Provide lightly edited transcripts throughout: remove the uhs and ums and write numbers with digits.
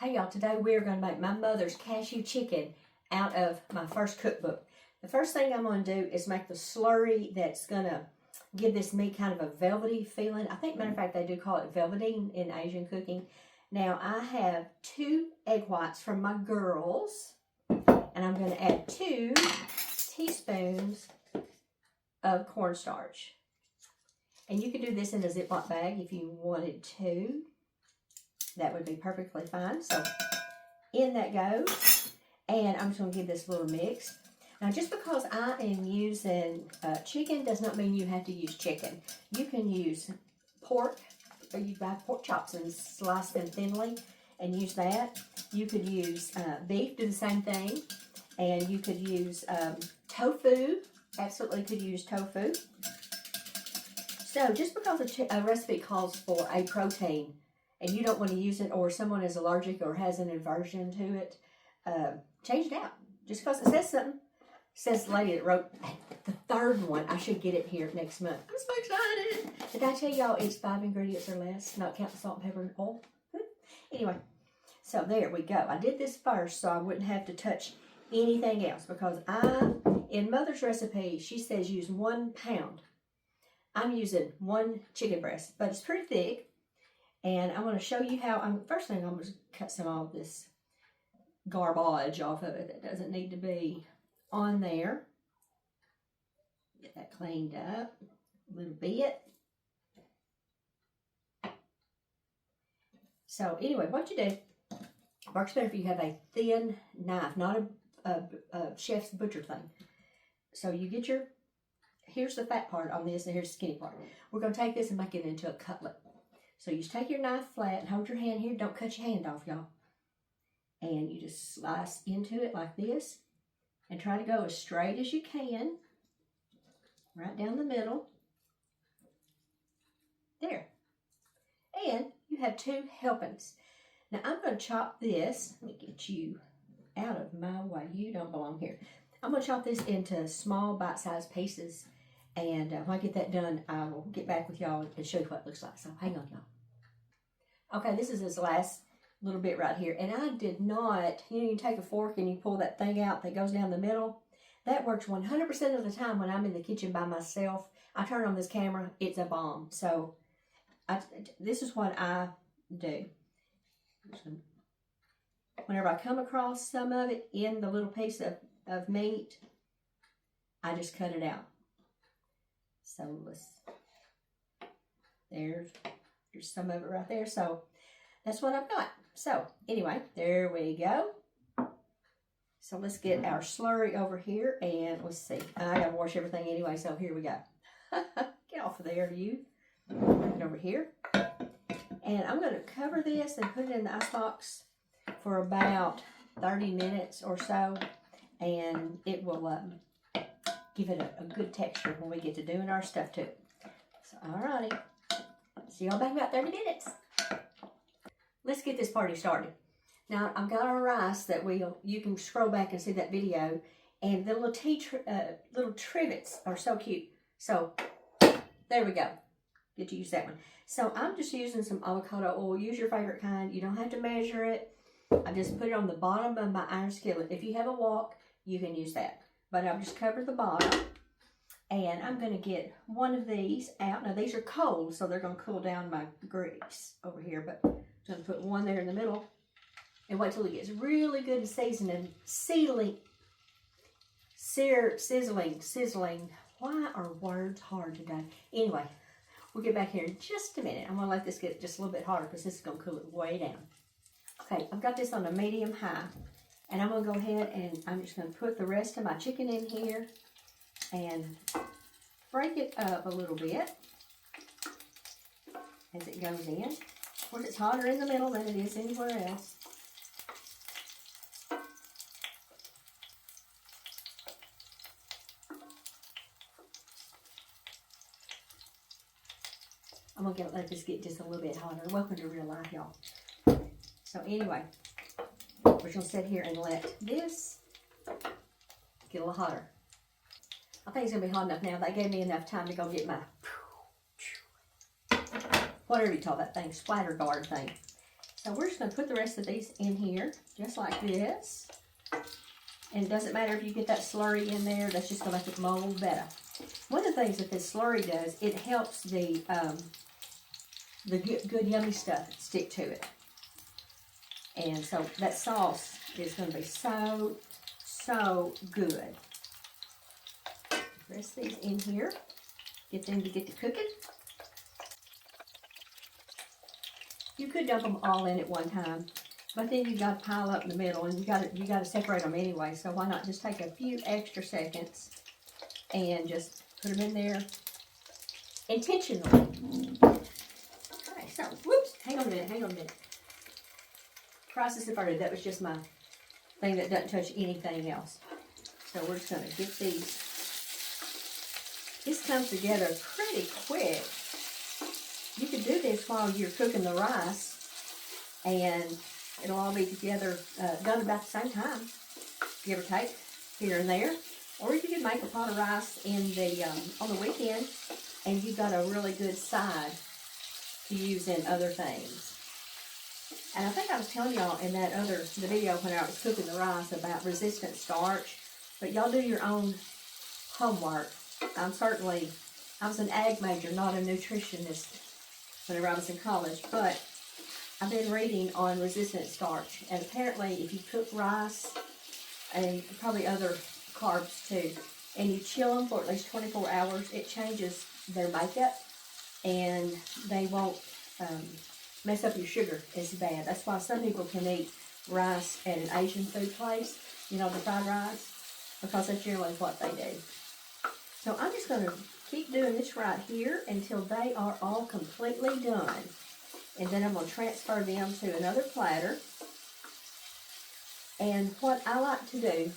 Hey y'all, today we're going to make my mother's cashew chicken out of my first cookbook. The first thing I'm going to do is make the slurry that's going to give this meat kind of a velvety feeling. I think, matter of fact, they do call it velveteen in Asian cooking. Now, I have 2 egg whites from my girls, and I'm going to add 2 teaspoons of cornstarch. And you can do this in a Ziploc bag if you wanted to. That would be perfectly fine. So in that goes. And I'm just going to give this a little mix. Now, just because I am using chicken does not mean you have to use chicken. You can use pork, or you buy pork chops and slice them thinly and use that. You could use beef, do the same thing. And you could use tofu. Absolutely could use tofu. So just because a recipe calls for a protein and you don't want to use it, or someone is allergic or has an aversion to it, change it out. Just because it says something. It says the lady that wrote the 3rd one. I should get it here next month. I'm so excited. Did I tell y'all it's 5 ingredients or less, not counting salt, pepper, and oil? Anyway, so there we go. I did this first so I wouldn't have to touch anything else, because in Mother's recipe, she says use 1 pound. I'm using 1 chicken breast, but it's pretty thick. And I'm going to show you how. First thing, I'm going to cut some of this garbage off of it that doesn't need to be on there. Get that cleaned up a little bit. So anyway, what you do, works better if you have a thin knife, not a chef's butcher thing. So you get here's the fat part on this, and here's the skinny part. We're going to take this and make it into a cutlet. So you just take your knife flat and hold your hand here. Don't cut your hand off, y'all. And you just slice into it like this. And try to go as straight as you can. Right down the middle. There. And you have 2 helpings. Now I'm going to chop this. Let me get you out of my way. You don't belong here. I'm going to chop this into small bite-sized pieces. And when I get that done, I will get back with y'all and show you what it looks like. So hang on, y'all. Okay, this is this last little bit right here. And I did not, you take a fork and you pull that thing out that goes down the middle. That works 100% of the time when I'm in the kitchen by myself. I turn on this camera, it's a bomb. So this is what I do. Whenever I come across some of it in the little piece of meat, I just cut it out. So there's some of it right there. So that's what I've got. So anyway, there we go. So let's get our slurry over here, and let's see. I gotta wash everything anyway, so here we go. Get off of there, you. Bring it over here. And I'm gonna cover this and put it in the icebox for about 30 minutes or so, and it will give it a good texture when we get to doing our stuff too. So alrighty. See y'all back in about 30 minutes. Let's get this party started. Now, I've got our rice that you can scroll back and see that video. And the little trivets are so cute. So, there we go. Get to use that one. So, I'm just using some avocado oil. Use your favorite kind. You don't have to measure it. I just put it on the bottom of my iron skillet. If you have a wok, you can use that. But I've just covered the bottom. And I'm going to get one of these out. Now, these are cold, so they're going to cool down my grease over here. But I'm going to put one there in the middle. And wait till it gets really good and sizzling. Sizzling. Why are words hard today? Anyway, we'll get back here in just a minute. I'm going to let this get just a little bit hotter because this is going to cool it way down. Okay, I've got this on a medium high. And I'm going to go ahead and I'm just going to put the rest of my chicken in here. And break it up a little bit as it goes in. Of course, it's hotter in the middle than it is anywhere else. I'm going to let this get just a little bit hotter. Welcome to real life, y'all. So anyway, we're just going to sit here and let this get a little hotter. I think it's going to be hot enough now. That gave me enough time to go get my, whatever you call that thing, splatter guard thing. So we're just going to put the rest of these in here, just like this. And it doesn't matter if you get that slurry in there, that's just going to make it mold better. One of the things that this slurry does, it helps the good yummy stuff stick to it. And so that sauce is going to be so, so good. Rest these in here. Get them to get to cooking. You could dump them all in at one time, but then you got to pile up in the middle, and you got to separate them anyway. So why not just take a few extra seconds and just put them in there intentionally. Okay, so whoops, hang on a minute. Process averted. That was just my thing that doesn't touch anything else. So we're just going to get these. This comes together pretty quick. You could do this while you're cooking the rice, and it'll all be together, done about the same time, give or take, here and there. Or you could make a pot of rice in the on the weekend, and you've got a really good side to use in other things. And I think I was telling y'all in that the video when I was cooking the rice about resistant starch, but y'all do your own homework. I was an ag major, not a nutritionist whenever I was in college, but I've been reading on resistant starch, and apparently if you cook rice and probably other carbs too, and you chill them for at least 24 hours, it changes their makeup, and they won't mess up your sugar as bad. That's why some people can eat rice at an Asian food place, you know, the fried rice, because that's generally what they do. So I'm just going to keep doing this right here until they are all completely done. And then I'm going to transfer them to another platter. And what I like to do,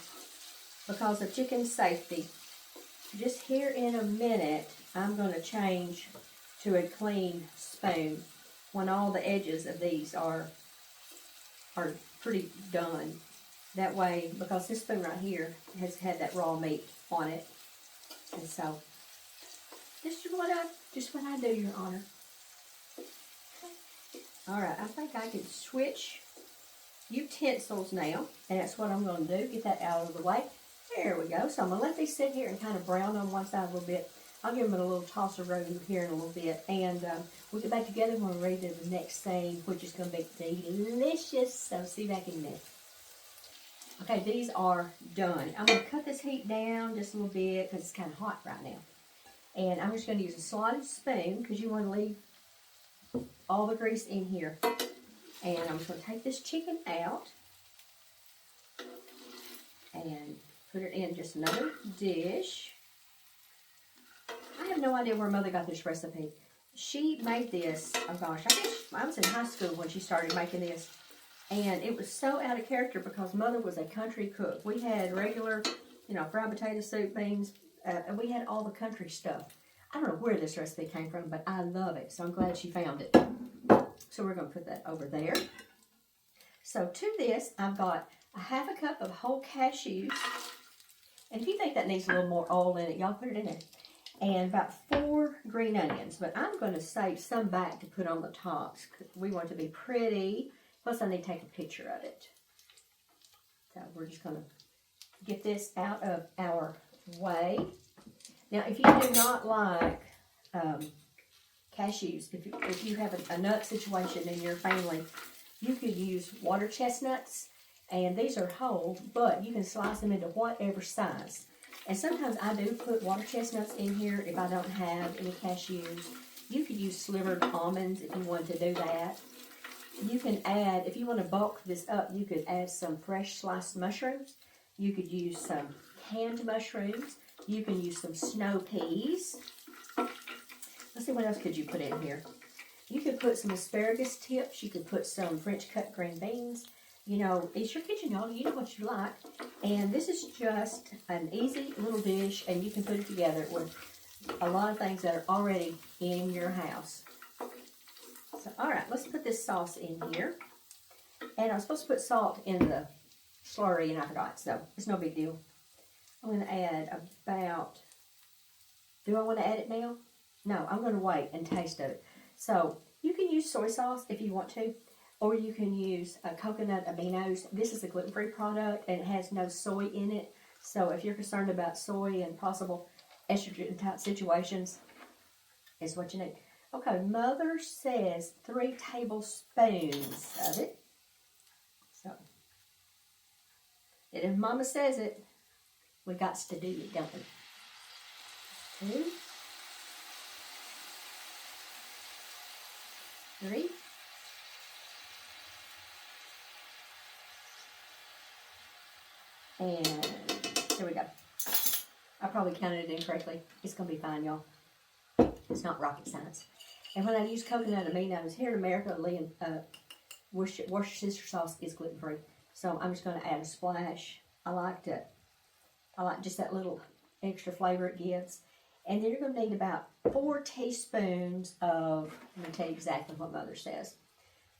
because of chicken safety, just here in a minute, I'm going to change to a clean spoon when all the edges of these are pretty done. That way, because this spoon right here has had that raw meat on it. And so, just what I do, Your Honor. Alright, I think I can switch utensils now, and that's what I'm going to do. Get that out of the way. There we go. So I'm going to let these sit here and kind of brown on one side a little bit. I'll give them a little toss-a-roll here in a little bit, and we'll get back together when we're ready to do the next thing, which is going to be delicious. So see you back in a minute. Okay, these are done. I'm going to cut this heat down just a little bit because it's kind of hot right now. And I'm just going to use a slotted spoon because you want to leave all the grease in here. And I'm just going to take this chicken out and put it in just another dish. I have no idea where Mother got this recipe. She made this, oh gosh, I guess I was in high school when she started making this. And it was so out of character because Mother was a country cook. We had regular, fried potato soup, beans, and we had all the country stuff. I don't know where this recipe came from, but I love it. So I'm glad she found it. So we're going to put that over there. So to this, I've got a half a cup of whole cashews. And if you think that needs a little more oil in it, y'all put it in there. And about 4 green onions. But I'm going to save some back to put on the tops. We want it to be pretty. Plus, I need to take a picture of it. So we're just going to get this out of our way. Now, if you do not like cashews, if you have a nut situation in your family, you could use water chestnuts. And these are whole, but you can slice them into whatever size. And sometimes I do put water chestnuts in here if I don't have any cashews. You could use slivered almonds if you want to do that. You can add, if you want to bulk this up, you could add some fresh sliced mushrooms. You could use some canned mushrooms. You can use some snow peas. Let's see, what else could you put in here? You could put some asparagus tips. You could put some French cut green beans. It's your kitchen, y'all. You know what you like. And this is just an easy little dish, and you can put it together with a lot of things that are already in your house. So, all right, let's put this sauce in here. And I was supposed to put salt in the slurry, and I forgot, so it's no big deal. I'm going to add about, do I want to add it now? No, I'm going to wait and taste it. So, you can use soy sauce if you want to. or you can use coconut aminos. This is a gluten-free product and it has no soy in it. So if you're concerned about soy and possible estrogen type situations, is what you need. Okay, Mother says 3 tablespoons of it. So, and if Mama says it, we got to do it, don't we? 2, 3. And there we go. I probably counted it incorrectly. It's going to be fine, y'all. It's not rocket science. And when I use coconut aminos, here in America, Worcestershire sauce is gluten-free. So I'm just going to add a splash. I like just that little extra flavor it gives. And then you're going to need about 4 teaspoons of, I'm going to tell you exactly what Mother says,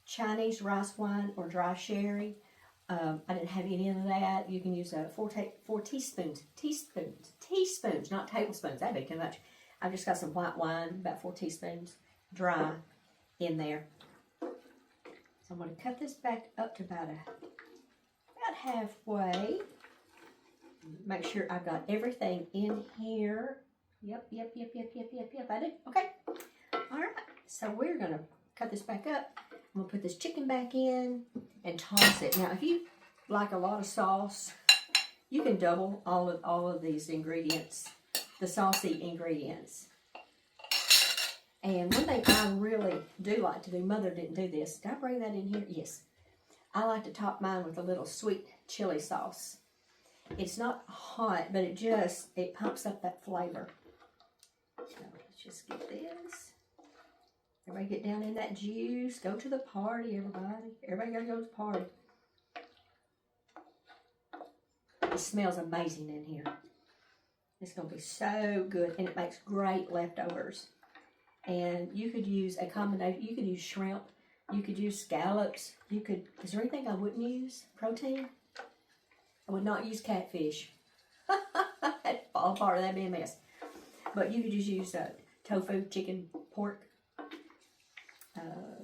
Chinese rice wine or dry sherry. I didn't have any of that. You can use 4 teaspoons, not tablespoons. That'd be too much. I've just got some white wine, about 4 teaspoons, dry, in there. So I'm going to cut this back up to about halfway. Make sure I've got everything in here. Yep. I did. Okay. All right. So we're going to cut this back up. I'm going to put this chicken back in and toss it. Now, if you like a lot of sauce, you can double all of these ingredients, the saucy ingredients. And one thing I really do like to do, Mother didn't do this. Did I bring that in here? Yes. I like to top mine with a little sweet chili sauce. It's not hot, but it pumps up that flavor. So let's just get this. Everybody get down in that juice. Go to the party, everybody. Everybody gotta go to the party. It smells amazing in here. It's gonna be so good, and it makes great leftovers. And you could use a combination. You could use shrimp. You could use scallops. Is there anything I wouldn't use? Protein? I would not use catfish. That'd fall apart. That'd be a mess. But you could just use tofu, chicken, pork,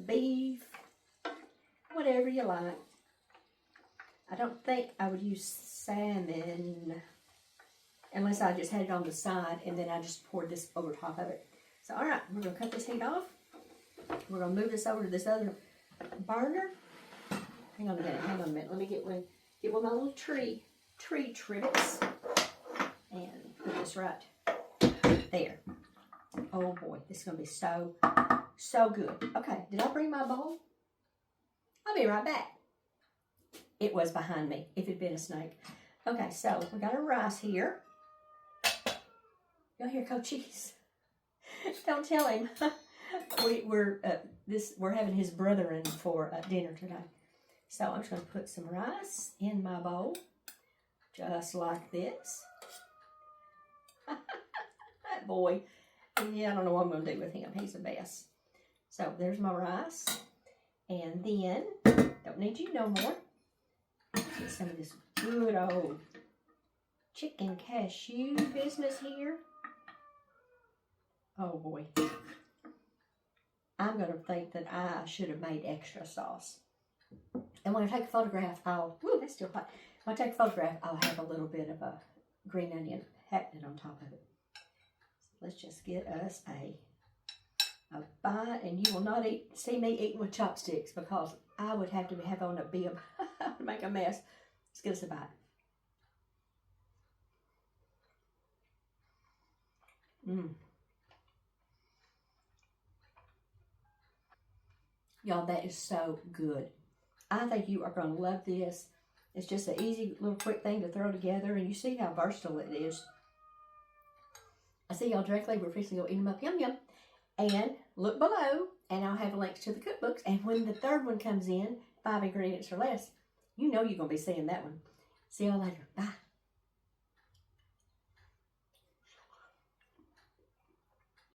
beef, whatever you like. I don't think I would use salmon unless I just had it on the side and then I just poured this over top of it. So, all right, we're going to cut this heat off. We're going to move this over to this other burner. Hang on a minute. Let me get one of my little tree trivets and put this right there. Oh boy, this is going to be so good. Okay, did I bring my bowl? I'll be right back. It was behind me, if it'd been a snake. Okay, so we got our rice here. Y'all hear Cochise? Don't tell him. We're having his brother in for dinner today. So I'm just going to put some rice in my bowl, just like this. That boy, yeah, I don't know what I'm going to do with him. He's the best. So there's my rice. And then, don't need you no more. Get some of this good old chicken cashew business here. Oh boy. I'm going to think that I should have made extra sauce. And when I take a photograph, that's still hot. When I take a photograph, I'll have a little bit of a green onion happening on top of it. So let's just get us a bite, and you will not see me eating with chopsticks because I would have to have on a bib to make a mess. Let's get us a bite. Y'all, that is so good. I think you are going to love this. It's just an easy little quick thing to throw together, and you see how versatile it is. I see y'all directly. We're fixing to go eat them up. Yum, yum. And look below, and I'll have links to the cookbooks. And when the third one comes in, 5 ingredients or less, you know you're going to be seeing that one. See y'all later. Bye.